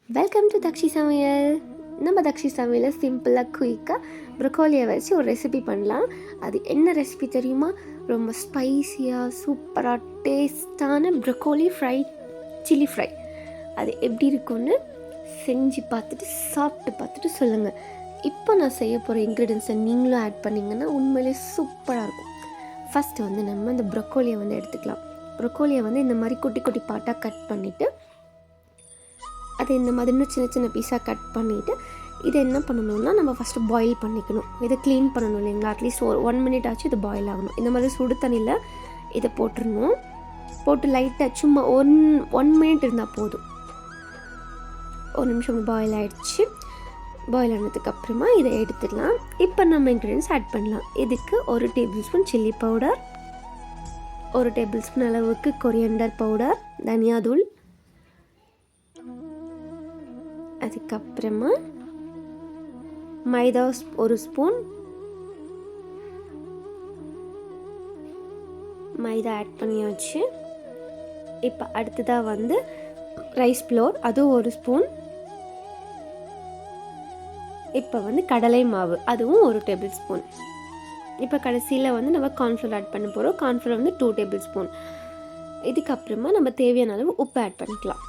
Welcome to Dakshi சமையல். நம்ம தக்ஷி சமையலில் சிம்பிளாக குயிக்காக ப்ரொக்கோலியை வச்சு ஒரு ரெசிபி பண்ணலாம். அது என்ன ரெசிபி தெரியுமா? ரொம்ப ஸ்பைஸியாக சூப்பராக டேஸ்டான ப்ரொக்கோலி ஃப்ரை, சில்லி ஃப்ரை. அது எப்படி இருக்குன்னு செஞ்சு பார்த்துட்டு சாப்பிட்டு பார்த்துட்டு சொல்லுங்கள். இப்போ நான் செய்ய போகிற இன்க்ரீடியன்ஸை நீங்களும் ஆட் பண்ணிங்கன்னா உண்மையிலே சூப்பராக இருக்கும். ஃபஸ்ட்டு வந்து நம்ம இந்த ப்ரொக்கோலியை வந்து எடுத்துக்கலாம். ப்ரொக்கோலியை வந்து இந்த மாதிரி குட்டி குட்டி பார்ட்டாக கட் பண்ணிவிட்டு அதை இந்த மாதிரி இன்னும் சின்ன சின்ன பீஸாக கட் பண்ணிவிட்டு இதை என்ன பண்ணணும்னா நம்ம ஃபஸ்ட்டு பாயில் பண்ணிக்கணும். இதை க்ளீன் பண்ணணும் இல்லைங்களா? அட்லீஸ்ட் ஒரு 1 minute ஆச்சு இது பாயில் ஆகணும். இந்த மாதிரி சுடு தண்ணியில் இதை போட்டுடணும். போட்டு லைட்டாக சும்மா ஒன் மினிட் இருந்தால் போதும். ஒரு நிமிஷம் பாயில் ஆகிடுச்சு. பாயில் ஆனதுக்கப்புறமா இதை எடுத்துடலாம். இப்போ நம்ம இன்க்ரீடியன்ஸ் ஆட் பண்ணலாம். இதுக்கு 1 tablespoon சில்லி பவுடர், 1 tablespoon அளவுக்கு கொரியண்டர் பவுடர், தனியாதூள், அதுக்கப்புறமா மைதா 1 ஸ்பூன் மைதா ஆட் பண்ணியாச்சு. இப்போ அடுத்ததாக வந்து ரைஸ் ஃப்ளோர், அதுவும் 1 ஸ்பூன். இப்போ வந்து கடலை மாவு, அதுவும் 1 tablespoon. இப்போ கடைசியில் வந்து நம்ம கார்ன்ஃப்ளவர் ஆட் பண்ண போகிறோம். கார்ன்ஃப்ளவர் வந்து 2 tablespoon. இதுக்கப்புறமா நம்ம தேவையான அளவு உப்பு ஆட் பண்ணிக்கலாம்.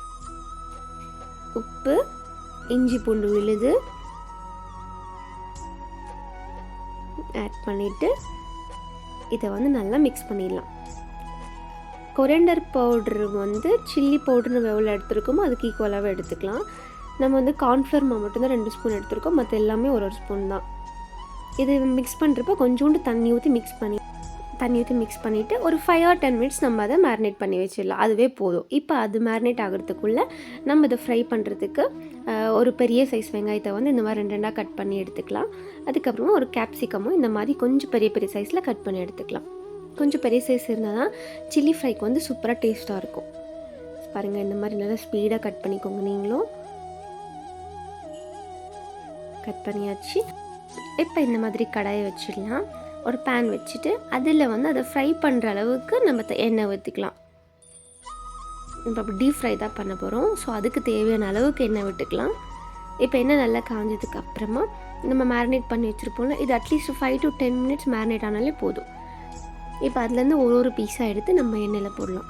உப்பு, இஞ்சி பூண்டு விழுது ஆட் பண்ணிவிட்டு இதை வந்து நல்லா மிக்ஸ் பண்ணிடலாம். கொரியண்டர் பவுட்ரு வந்து சில்லி பவுட்ரு நம்ம எவ்வளோ எடுத்துருக்கோமோ அதுக்கு ஈக்குவலாகவே எடுத்துக்கலாம். நம்ம வந்து கார்ன்ஃப்ளவர் மாவு மட்டும்தான் 2 ஸ்பூன் எடுத்துருக்கோம். மற்ற எல்லாமே ஒரு ஸ்பூன் தான். இது மிக்ஸ் பண்ணுறப்ப கொஞ்சோண்டு தண்ணி ஊற்றி மிக்ஸ் பண்ணிவிட்டு ஒரு 5 or 10 minutes நம்ம அதை மேரினேட் பண்ணி வச்சிடலாம். அதுவே போதும். இப்போ அது மேரினேட் ஆகிறதுக்குள்ளே நம்ம இதை ஃப்ரை பண்ணுறதுக்கு ஒரு பெரிய சைஸ் வெங்காயத்தை வந்து இந்த மாதிரி 2 கட் பண்ணி எடுத்துக்கலாம். அதுக்கப்புறமா ஒரு கேப்சிகமும் இந்த மாதிரி கொஞ்சம் பெரிய பெரிய சைஸில் கட் பண்ணி எடுத்துக்கலாம். கொஞ்சம் பெரிய சைஸ் இருந்தால் தான் சில்லி ஃப்ரைக்கு வந்து சூப்பராக டேஸ்ட்டாக இருக்கும். பாருங்கள், இந்த மாதிரி நல்லா ஸ்பீடாக கட் பண்ணிக்கோங்க. நீங்களும் கட் பண்ணியாச்சு. இப்போ இந்த மாதிரி கடாயை வச்சிடலாம். ஒரு பேன் வச்சுட்டு அதில் வந்து அதை ஃப்ரை பண்ணுற அளவுக்கு நம்ம எண்ணெய் ஊற்றிக்கலாம். இப்போ அப்போ டீப் ஃப்ரை தான் பண்ண போகிறோம். ஸோ அதுக்கு தேவையான அளவுக்கு எண்ணெய் விட்டுக்கலாம். இப்போ எண்ணெய் நல்லா காஞ்சதுக்கு அப்புறமா நம்ம மேரினேட் பண்ணி வச்சுருப்போம்ல, இது அட்லீஸ்ட் 5 to 10 minutes மேரினேட் ஆனாலே போதும். இப்போ அதுலேருந்து ஒரு பீஸாக எடுத்து நம்ம எண்ணெயில் போடலாம்.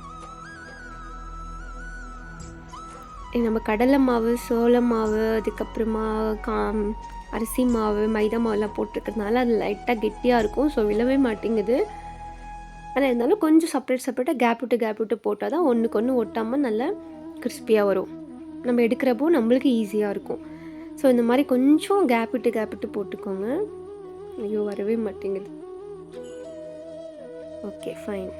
நம்ம கடலை மாவு, சோள மாவு, அதுக்கப்புறமா அரிசி மாவு, மைதா மாவுலாம் போட்டிருக்கிறதுனால அது லைட்டாக கெட்டியாக இருக்கும். ஸோ விழவே மாட்டேங்குது. ஆனால் இருந்தாலும் கொஞ்சம் செப்பரேட்டாக கேப் விட்டு போட்டால் தான் ஒன்றுக்கு ஒன்று ஒட்டாமல் நல்லா கிறிஸ்பியாக வரும். நம்ம எடுக்கிறப்போ நம்மளுக்கு ஈஸியாக இருக்கும். ஸோ இந்த மாதிரி கொஞ்சம் கேப் விட்டு போட்டுக்கோங்க. ஐயோ, வரவே மாட்டேங்குது. Okay, fine.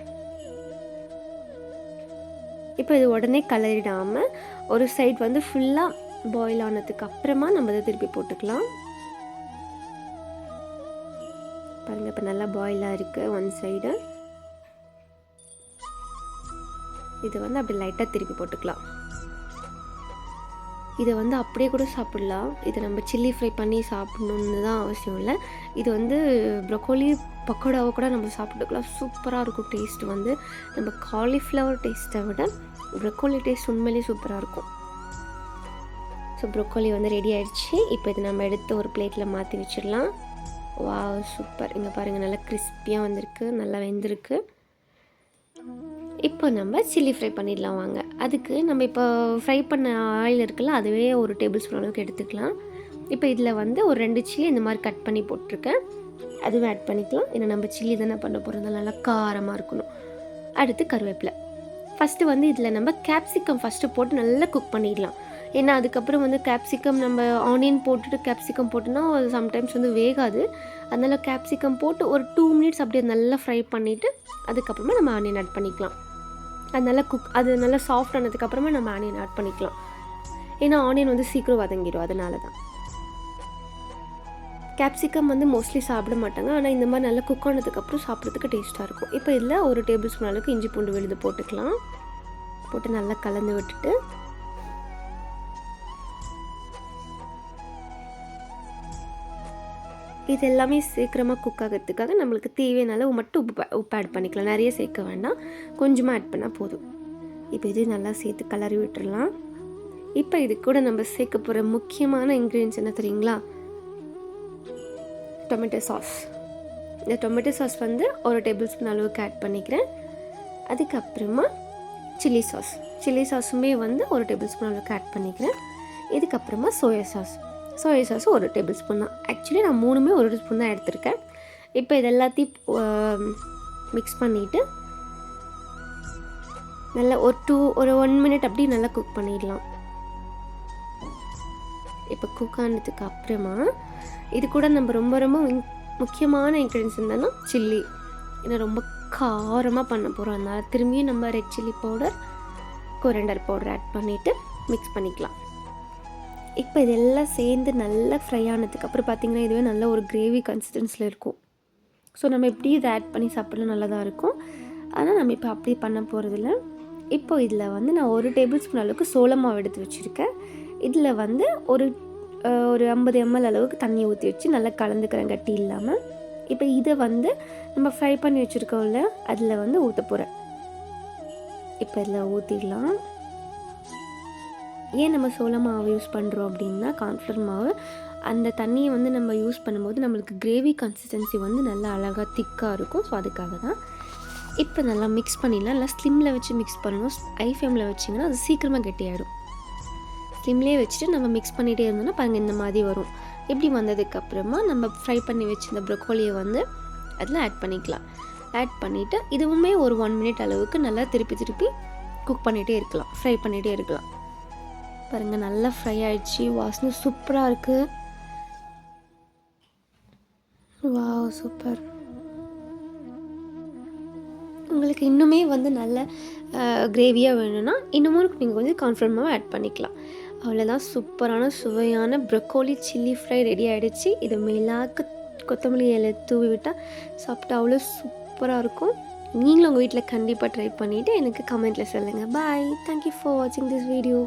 இப்போ இது உடனே கலரிடாமல் ஒரு சைட் வந்து ஃபுல்லாக பாயில் ஆனதுக்கு அப்புறமா நம்ம இதை திருப்பி போட்டுக்கலாம். பாருங்கள், இப்போ நல்லா பாயிலாக இருக்குது ஒன் சைடு. இதை வந்து அப்படி லைட்டாக திருப்பி போட்டுக்கலாம். இதை வந்து அப்படியே கூட சாப்பிட்லாம். இதை நம்ம சில்லி ஃப்ரை பண்ணி சாப்பிட்ணுன்னு தான் அவசியம் இல்லை. இது வந்து ப்ரொக்கோலி பக்கோடாவை கூட நம்ம சாப்பிட்டுக்கலாம். சூப்பராக இருக்கும். டேஸ்ட் வந்து நம்ம காலிஃப்ளவர் டேஸ்ட்டை விட ப்ரொக்கோலி டேஸ்ட் உண்மையிலேயே சூப்பராக இருக்கும். ஸோ ப்ரொக்கோலி வந்து ரெடி ஆகிடுச்சு. இப்போ இது நம்ம எடுத்து ஒரு பிளேட்டில் மாற்றி வச்சிடலாம். வா, சூப்பர். இங்கே பாருங்கள், நல்லா கிறிஸ்பியாக வந்திருக்கு, நல்லா வெந்திருக்கு. இப்போ நம்ம சில்லி ஃப்ரை பண்ணிடலாம் வாங்க. அதுக்கு நம்ம இப்போ ஃப்ரை பண்ண ஆயில் இருக்குல்ல, அதுவே ஒரு டேபிள்ஸ்பூன் அளவுக்கு எடுத்துக்கலாம். இப்போ இதில் வந்து ஒரு 2 சில்லி இந்த மாதிரி கட் பண்ணி போட்டிருக்கேன். அதுவும் ஆட் பண்ணிக்கலாம். ஏன்னா நம்ம சில்லி தானே பண்ண போகிறோம், நல்லா காரமாக இருக்கணும். அடுத்து கருவேப்பிலை. ஃபஸ்ட்டு வந்து இதில் நம்ம கேப்சிகம் ஃபஸ்ட்டு போட்டு நல்லா குக் பண்ணிடலாம். ஏன்னா அதுக்கப்புறம் வந்து கேப்சிகம் நம்ம ஆனியன் போட்டுட்டு கேப்சிகம் போட்டோன்னா சம்டைம்ஸ் வந்து வேகாது. அதனால் கேப்சிகம் போட்டு ஒரு 2 minutes அப்படியே நல்லா ஃப்ரை பண்ணிவிட்டு அதுக்கப்புறமா நம்ம ஆனியன் ஆட் பண்ணிக்கலாம். அது நல்லா சாஃப்ட் ஆனதுக்கப்புறமா நம்ம ஆனியன் ஆட் பண்ணிக்கலாம். ஏன்னா ஆனியன் வந்து சீக்கிரம் வதங்கிடும். அதனால தான் கேப்சிகம் வந்து மோஸ்ட்லி சாப்பிட மாட்டாங்க. ஆனால் இந்த மாதிரி நல்லா குக் ஆனதுக்கப்புறம் சாப்பிட்றதுக்கு டேஸ்ட்டாக இருக்கும். இப்போ இதில் 1 tablespoon அளவுக்கு இஞ்சி பூண்டு விழுது போட்டுக்கலாம். போட்டு நல்லா கலந்து விட்டுட்டு இது எல்லாமே சீக்கிரமாக குக் ஆகிறதுக்காக நம்மளுக்கு தேவையான அளவு மட்டும் உப்பு ஆட் பண்ணிக்கலாம். நிறைய சேர்க்க வேண்டாம், கொஞ்சமாக ஆட் பண்ணால் போதும். இப்போ இது நல்லா சேர்த்து கலரி விட்டுடலாம். இப்போ இது கூட நம்ம சேர்க்க போகிற முக்கியமான இன்க்ரீடியன்ஸ் என்ன தெரியுங்களா? Tomato sauce. இந்த டொமேட்டோ சாஸ் வந்து ஒரு டேபிள் ஸ்பூன் அளவுக்கு ஆட் பண்ணிக்கிறேன். அதுக்கப்புறமா சில்லி சாஸுமே வந்து ஒரு டேபிள் ஸ்பூன் அளவுக்கு ஆட் பண்ணிக்கிறேன். இதுக்கப்புறமா சோயா சாஸ் ஒரு டேபிள் ஸ்பூன் தான். ஆக்சுவலி நான் 3மே ஒரு ஸ்பூன் தான் எடுத்திருக்கேன். இப்போ இது எல்லாத்தையும் மிக்ஸ் பண்ணிவிட்டு நல்லா ஒரு 1 மினிட் அப்படி நல்லா குக் பண்ணிடலாம். இப்போ குக் ஆனதுக்கு அப்புறமா இது கூட நம்ம ரொம்ப ரொம்ப முக்கியமான இன்க்ரீடியன்ஸ் என்னன்னா சில்லி. ஏன்னா ரொம்ப காரமாக பண்ண போகிறோம், அதனால் திரும்பியும் நம்ம red chilli powder, coriander powder add பண்ணிவிட்டு மிக்ஸ் பண்ணிக்கலாம். இப்போ இதெல்லாம் சேர்ந்து நல்லா ஃப்ரை ஆனதுக்கப்புறம் பார்த்திங்கன்னா இதுவே நல்ல ஒரு கிரேவி கன்சிஸ்டன்சியில் இருக்கும். ஸோ நம்ம எப்படி இதை ஆட் பண்ணி சாப்பிட்லாம் நல்லா தான் இருக்கும். ஆனால் நம்ம இப்போ அப்படி பண்ண போகிறதில்ல. இப்போ இதில் வந்து நான் ஒரு டேபிள் ஸ்பூன் அளவுக்கு சோள மாவு எடுத்து வச்சுருக்கேன். இதில் வந்து ஒரு 50 ml அளவுக்கு தண்ணி ஊற்றி வச்சு நல்லா கலந்துக்கிறேன் கட்டி இல்லாமல். இப்போ இதை வந்து நம்ம ஃப்ரை பண்ணி வச்சுருக்கோம்ல, அதில் வந்து ஊற்ற போகிறேன். இப்போ இதில் ஊற்றிடலாம். ஏன் நம்ம சோள மாவு யூஸ் பண்ணுறோம் அப்படின்னா, கார்ன்ஃப்ளவர் மாவு அந்த தண்ணியை வந்து நம்ம யூஸ் பண்ணும்போது நம்மளுக்கு கிரேவி கன்சிஸ்டன்சி வந்து நல்லா அழகாக திக்காக இருக்கும். ஸோ அதுக்காக தான். இப்போ நல்லா மிக்ஸ் பண்ணிடலாம். நல்லா ஸ்லிம்மில் வச்சு மிக்ஸ் பண்ணணும். ஹை ஃப்ளேமில் வச்சிங்கன்னா அது சீக்கிரமாக கெட்டியாகிடும். ஸ்லிம்லேயே வச்சுட்டு நம்ம மிக்ஸ் பண்ணிகிட்டே இருந்தோம்னா பாருங்கள் இந்த மாதிரி வரும். இப்படி வந்ததுக்கப்புறமா நம்ம ஃப்ரை பண்ணி வச்சு இந்த ப்ரொக்கோலியை வந்து அதில் ஆட் பண்ணிக்கலாம். ஆட் பண்ணிவிட்டு இதுவுமே ஒரு 1 மினிட் அளவுக்கு நல்லா திருப்பி குக் பண்ணிகிட்டே இருக்கலாம், ஃப்ரை பண்ணிகிட்டே இருக்கலாம். பாருங்கள் நல்லா ஃப்ரை ஆகிடுச்சு. வாசனை சூப்பராக இருக்குது. Wow, super. உங்களுக்கு இன்னுமே வந்து நல்ல கிரேவியாக வேணும்னா இன்னமும் நீங்கள் கொஞ்சம் கார்ன்ஃப்ளவர் மாவு ஆட் பண்ணிக்கலாம். அவ்வளோதான், சூப்பரான சுவையான ப்ரொக்கோலி சில்லி ஃப்ரை ரெடி ஆகிடுச்சு. இதை மேலாக்க கொத்தமல்லி இலை தூவி விட்டால் சாப்பிட்டா அவ்வளோ சூப்பராக இருக்கும். நீங்களும் உங்கள் வீட்டில் கண்டிப்பாக ட்ரை பண்ணிவிட்டு எனக்கு கமெண்ட்டில் சொல்லுங்கள். பாய். தேங்க்யூ ஃபார் வாட்சிங் திஸ் வீடியோ.